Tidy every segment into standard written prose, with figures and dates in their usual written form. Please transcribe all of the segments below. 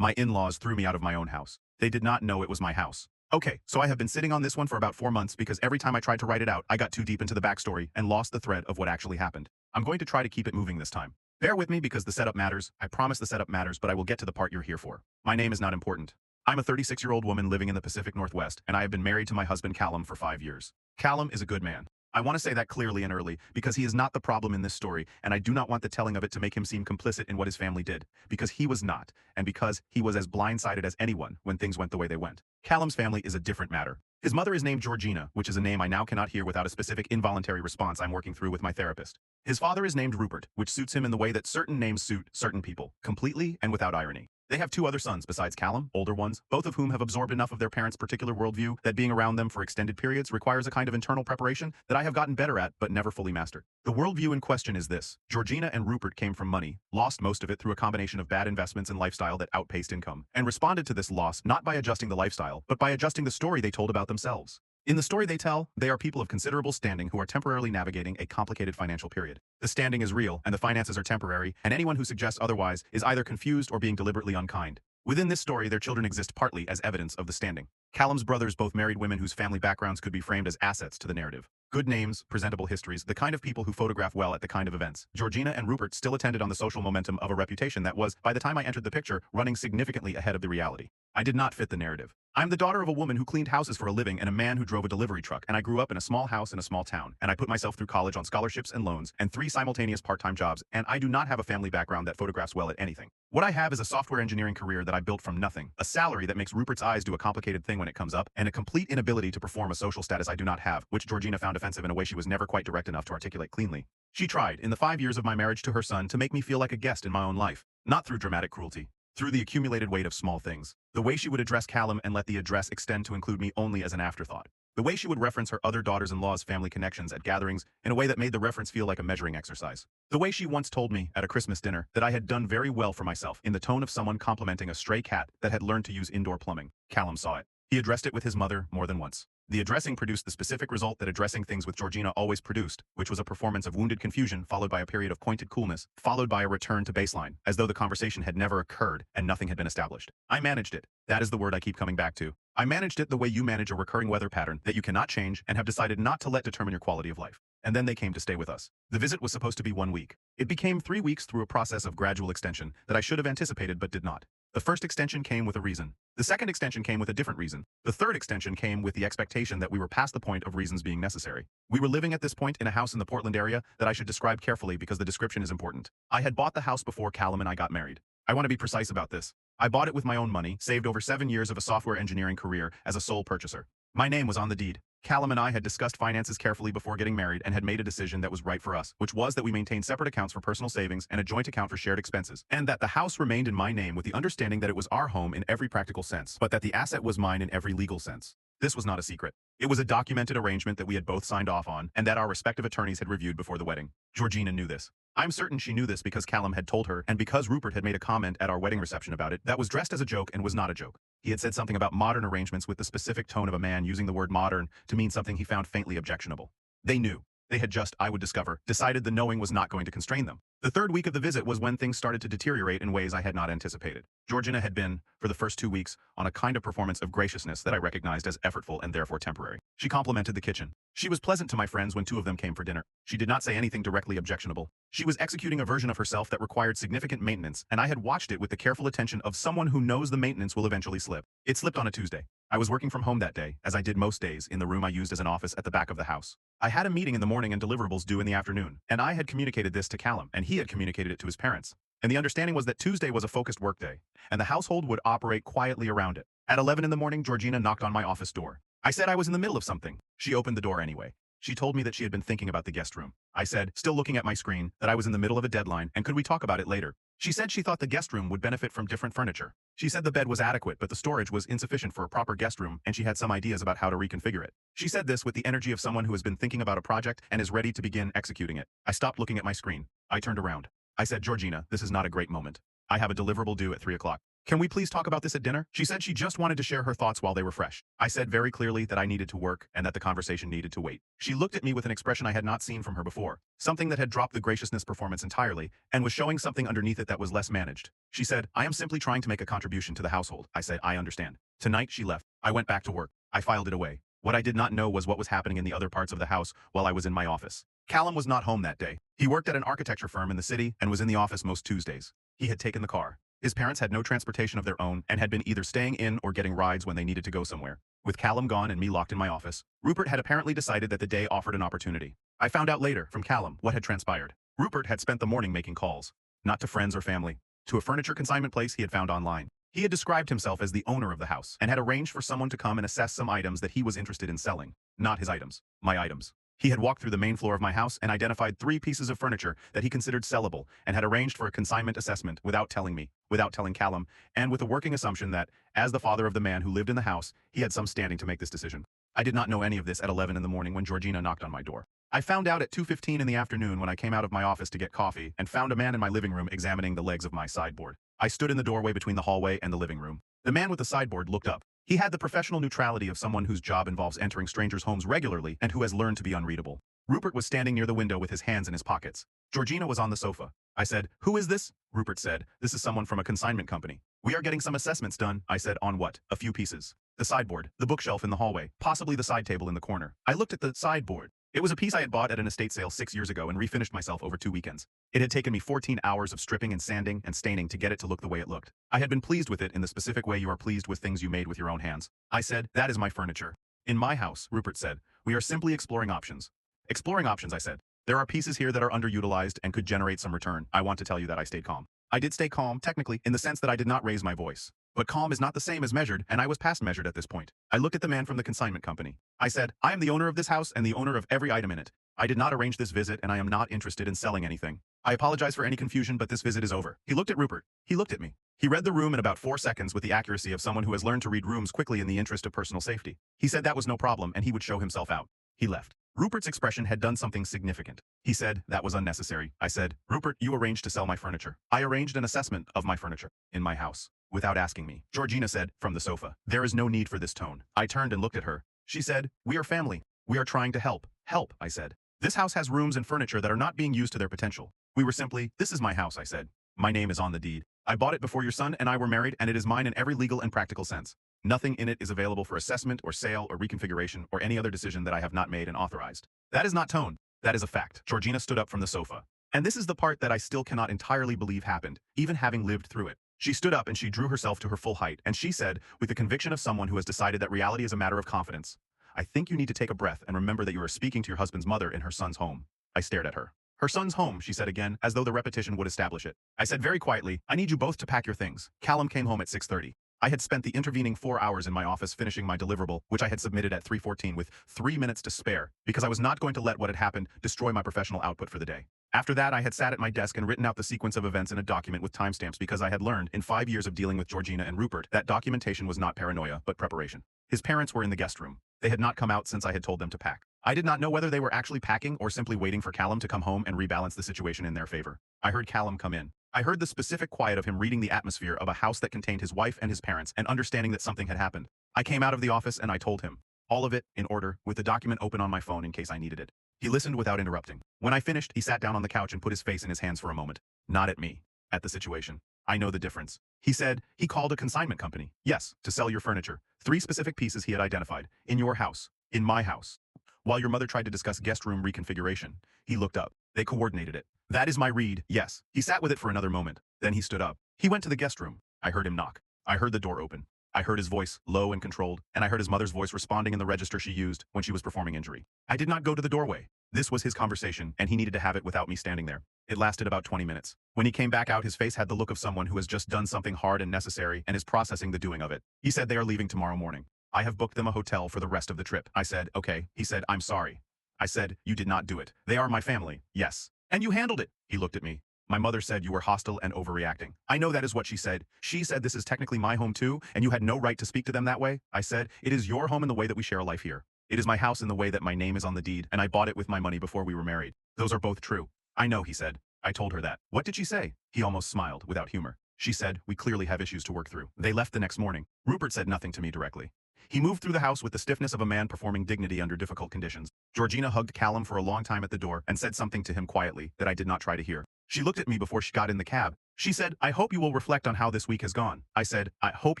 My in-laws threw me out of my own house. They did not know it was my house. Okay, so I have been sitting on this one for about 4 months because every time I tried to write it out, I got too deep into the backstory and lost the thread of what actually happened. I'm going to try to keep it moving this time. Bear with me because the setup matters. I promise the setup matters, but I will get to the part you're here for. My name is not important. I'm a 36-year-old woman living in the Pacific Northwest, and I have been married to my husband Callum for 5 years. Callum is a good man. I want to say that clearly and early because he is not the problem in this story, and I do not want the telling of it to make him seem complicit in what his family did, because he was not, and because he was as blindsided as anyone when things went the way they went. Callum's family is a different matter. His mother is named Georgina, which is a name I now cannot hear without a specific involuntary response I'm working through with my therapist. His father is named Rupert, which suits him in the way that certain names suit certain people, completely and without irony. They have 2 other sons besides Callum, older ones, both of whom have absorbed enough of their parents' particular worldview that being around them for extended periods requires a kind of internal preparation that I have gotten better at but never fully mastered. The worldview in question is this. Georgina and Rupert came from money, lost most of it through a combination of bad investments and lifestyle that outpaced income, and responded to this loss not by adjusting the lifestyle, but by adjusting the story they told about themselves. In the story they tell, they are people of considerable standing who are temporarily navigating a complicated financial period. The standing is real, and the finances are temporary, and anyone who suggests otherwise is either confused or being deliberately unkind. Within this story, their children exist partly as evidence of the standing. Callum's brothers both married women whose family backgrounds could be framed as assets to the narrative. Good names, presentable histories, the kind of people who photograph well at the kind of events. Georgina and Rupert still attended on the social momentum of a reputation that was, by the time I entered the picture, running significantly ahead of the reality. I did not fit the narrative. I'm the daughter of a woman who cleaned houses for a living and a man who drove a delivery truck, and I grew up in a small house in a small town, and I put myself through college on scholarships and loans, and 3 simultaneous part-time jobs, and I do not have a family background that photographs well at anything. What I have is a software engineering career that I built from nothing, a salary that makes Rupert's eyes do a complicated thing when it comes up, and a complete inability to perform a social status I do not have, which Georgina found offensive in a way she was never quite direct enough to articulate cleanly. She tried, in the 5 years of my marriage to her son, to make me feel like a guest in my own life, not through dramatic cruelty, through the accumulated weight of small things. The way she would address Callum and let the address extend to include me only as an afterthought. The way she would reference her other daughters-in-law's family connections at gatherings in a way that made the reference feel like a measuring exercise. The way she once told me, at a Christmas dinner, that I had done very well for myself in the tone of someone complimenting a stray cat that had learned to use indoor plumbing. Callum saw it. He addressed it with his mother more than once. The addressing produced the specific result that addressing things with Georgina always produced, which was a performance of wounded confusion followed by a period of pointed coolness, followed by a return to baseline, as though the conversation had never occurred and nothing had been established. I managed it. That is the word I keep coming back to. I managed it the way you manage a recurring weather pattern that you cannot change and have decided not to let determine your quality of life. And then they came to stay with us. The visit was supposed to be 1 week. It became 3 weeks through a process of gradual extension that I should have anticipated but did not. The first extension came with a reason. The second extension came with a different reason. The third extension came with the expectation that we were past the point of reasons being necessary. We were living at this point in a house in the Portland area that I should describe carefully because the description is important. I had bought the house before Callum and I got married. I want to be precise about this. I bought it with my own money, saved over 7 years of a software engineering career as a sole purchaser. My name was on the deed. Callum and I had discussed finances carefully before getting married and had made a decision that was right for us, which was that we maintain separate accounts for personal savings and a joint account for shared expenses, and that the house remained in my name with the understanding that it was our home in every practical sense, but that the asset was mine in every legal sense. This was not a secret. It was a documented arrangement that we had both signed off on and that our respective attorneys had reviewed before the wedding. Georgina knew this. I'm certain she knew this because Callum had told her and because Rupert had made a comment at our wedding reception about it that was dressed as a joke and was not a joke. He had said something about modern arrangements with the specific tone of a man using the word modern to mean something he found faintly objectionable. They knew. They had just, I would discover, decided the knowing was not going to constrain them. The 3rd week of the visit was when things started to deteriorate in ways I had not anticipated. Georgina had been, for the first 2 weeks, on a kind of performance of graciousness that I recognized as effortful and therefore temporary. She complimented the kitchen. She was pleasant to my friends when 2 of them came for dinner. She did not say anything directly objectionable. She was executing a version of herself that required significant maintenance, and I had watched it with the careful attention of someone who knows the maintenance will eventually slip. It slipped on a Tuesday. I was working from home that day, as I did most days, in the room I used as an office at the back of the house. I had a meeting in the morning and deliverables due in the afternoon, and I had communicated this to Callum, and he had communicated it to his parents. And the understanding was that Tuesday was a focused workday, and the household would operate quietly around it. At 11 in the morning, Georgina knocked on my office door. I said I was in the middle of something. She opened the door anyway. She told me that she had been thinking about the guest room. I said, still looking at my screen, that I was in the middle of a deadline and could we talk about it later. She said she thought the guest room would benefit from different furniture. She said the bed was adequate but the storage was insufficient for a proper guest room and she had some ideas about how to reconfigure it. She said this with the energy of someone who has been thinking about a project and is ready to begin executing it. I stopped looking at my screen. I turned around. I said, Georgina, this is not a great moment. I have a deliverable due at 3 o'clock. Can we please talk about this at dinner? She said she just wanted to share her thoughts while they were fresh. I said very clearly that I needed to work and that the conversation needed to wait. She looked at me with an expression I had not seen from her before, something that had dropped the graciousness performance entirely and was showing something underneath it that was less managed. She said, I am simply trying to make a contribution to the household. I said, I understand. Tonight she left. I went back to work. I filed it away. What I did not know was what was happening in the other parts of the house while I was in my office. Callum was not home that day. He worked at an architecture firm in the city and was in the office most Tuesdays. He had taken the car. His parents had no transportation of their own and had been either staying in or getting rides when they needed to go somewhere. With Callum gone and me locked in my office, Rupert had apparently decided that the day offered an opportunity. I found out later from Callum what had transpired. Rupert had spent the morning making calls, not to friends or family, to a furniture consignment place he had found online. He had described himself as the owner of the house and had arranged for someone to come and assess some items that he was interested in selling. Not his items, my items. He had walked through the main floor of my house and identified 3 pieces of furniture that he considered sellable and had arranged for a consignment assessment without telling me, without telling Callum, and with a working assumption that, as the father of the man who lived in the house, he had some standing to make this decision. I did not know any of this at 11 in the morning when Georgina knocked on my door. I found out at 2:15 in the afternoon when I came out of my office to get coffee and found a man in my living room examining the legs of my sideboard. I stood in the doorway between the hallway and the living room. The man with the sideboard looked up. He had the professional neutrality of someone whose job involves entering strangers' homes regularly and who has learned to be unreadable. Rupert was standing near the window with his hands in his pockets. Georgina was on the sofa. I said, "Who is this?" Rupert said, "This is someone from a consignment company." "We are getting some assessments done," I said. "On what?" "A few pieces. The sideboard, the bookshelf in the hallway, possibly the side table in the corner." I looked at the sideboard. It was a piece I had bought at an estate sale 6 years ago and refinished myself over 2 weekends. It had taken me 14 hours of stripping and sanding and staining to get it to look the way it looked. I had been pleased with it in the specific way you are pleased with things you made with your own hands. I said, "That is my furniture." "In my house," Rupert said, "we are simply exploring options." "Exploring options," I said. "There are pieces here that are underutilized and could generate some return." I want to tell you that I stayed calm. I did stay calm, technically, in the sense that I did not raise my voice. But calm is not the same as measured, and I was past measured at this point. I looked at the man from the consignment company. I said, "I am the owner of this house and the owner of every item in it. I did not arrange this visit and I am not interested in selling anything. I apologize for any confusion, but this visit is over." He looked at Rupert. He looked at me. He read the room in about 4 seconds with the accuracy of someone who has learned to read rooms quickly in the interest of personal safety. He said that was no problem and he would show himself out. He left. Rupert's expression had done something significant. He said, "That was unnecessary." I said, "Rupert, you arranged to sell my furniture." "I arranged an assessment of my furniture in my house without asking me." Georgina said, from the sofa, "There is no need for this tone." I turned and looked at her. She said, "We are family. We are trying to help." "Help," I said. "This house has rooms and furniture that are not being used to their potential." We were simply, "This is my house," I said. "My name is on the deed. I bought it before your son and I were married and it is mine in every legal and practical sense. Nothing in it is available for assessment or sale or reconfiguration or any other decision that I have not made and authorized." That is not tone. That is a fact. Georgina stood up from the sofa. And this is the part that I still cannot entirely believe happened, even having lived through it. She stood up and she drew herself to her full height, and she said, with the conviction of someone who has decided that reality is a matter of confidence, "I think you need to take a breath and remember that you are speaking to your husband's mother in her son's home." I stared at her. "Her son's home," she said again, as though the repetition would establish it. I said very quietly, "I need you both to pack your things." Callum came home at 6:30. I had spent the intervening 4 hours in my office finishing my deliverable, which I had submitted at 3:14 with 3 minutes to spare, because I was not going to let what had happened destroy my professional output for the day. After that, I had sat at my desk and written out the sequence of events in a document with timestamps because I had learned, in 5 years of dealing with Georgina and Rupert, that documentation was not paranoia, but preparation. His parents were in the guest room. They had not come out since I had told them to pack. I did not know whether they were actually packing or simply waiting for Callum to come home and rebalance the situation in their favor. I heard Callum come in. I heard the specific quiet of him reading the atmosphere of a house that contained his wife and his parents and understanding that something had happened. I came out of the office and I told him. All of it, in order, with the document open on my phone in case I needed it. He listened without interrupting. When I finished, he sat down on the couch and put his face in his hands for a moment. Not at me. At the situation. "I know the difference." He said, "He called a consignment company." "Yes, to sell your furniture. 3 specific pieces he had identified. In your house. In my house. While your mother tried to discuss guest room reconfiguration." He looked up. "They coordinated it." "That is my read, yes." He sat with it for another moment. Then he stood up. He went to the guest room. I heard him knock. I heard the door open. I heard his voice, low and controlled, and I heard his mother's voice responding in the register she used when she was performing injury. I did not go to the doorway. This was his conversation, and he needed to have it without me standing there. It lasted about 20 minutes. When he came back out, his face had the look of someone who has just done something hard and necessary and is processing the doing of it. He said they are leaving tomorrow morning. "I have booked them a hotel for the rest of the trip." I said, "Okay." He said, "I'm sorry." I said, "You did not do it. They are my family." "Yes." "And you handled it." He looked at me. "My mother said you were hostile and overreacting." "I know that is what she said. She said this is technically my home too, and you had no right to speak to them that way." I said, "It is your home in the way that we share a life here. It is my house in the way that my name is on the deed, and I bought it with my money before we were married. Those are both true." "I know," he said. I told her that. "What did she say?" He almost smiled, without humor. She said, we clearly have issues to work through. They left the next morning. Rupert said nothing to me directly. He moved through the house with the stiffness of a man performing dignity under difficult conditions. Georgina hugged Callum for a long time at the door and said something to him quietly that I did not try to hear. She looked at me before she got in the cab. She said, I hope you will reflect on how this week has gone. I said, I hope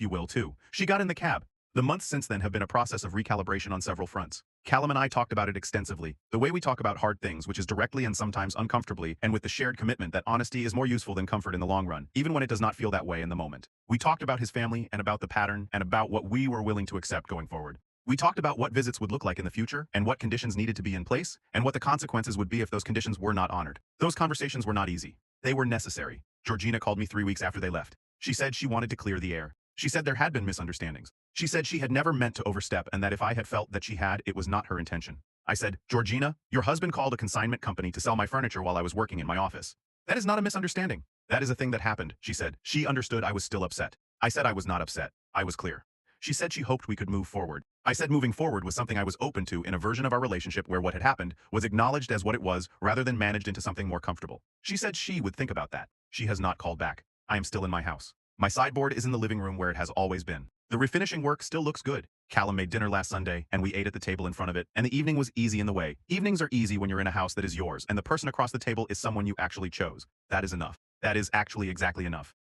you will too. She got in the cab. The months since then have been a process of recalibration on several fronts. Callum and I talked about it extensively, the way we talk about hard things, which is directly and sometimes uncomfortably, and with the shared commitment that honesty is more useful than comfort in the long run, even when it does not feel that way in the moment. We talked about his family and about the pattern and about what we were willing to accept going forward. We talked about what visits would look like in the future and what conditions needed to be in place and what the consequences would be if those conditions were not honored. Those conversations were not easy. They were necessary. Georgina called me 3 weeks after they left. She said she wanted to clear the air. She said there had been misunderstandings. She said she had never meant to overstep and that if I had felt that she had, it was not her intention. I said, Georgina, your husband called a consignment company to sell my furniture while I was working in my office. That is not a misunderstanding. That is a thing that happened, she said. She understood I was still upset. I said I was not upset. I was clear. She said she hoped we could move forward. I said moving forward was something I was open to in a version of our relationship where what had happened was acknowledged as what it was rather than managed into something more comfortable. She said she would think about that. She has not called back. I am still in my house. My sideboard is in the living room where it has always been. The refinishing work still looks good. Callum made dinner last Sunday, and we ate at the table in front of it, and the evening was easy in the way. Evenings are easy when you're in a house that is yours, and the person across the table is someone you actually chose. That is enough. That is actually exactly enough.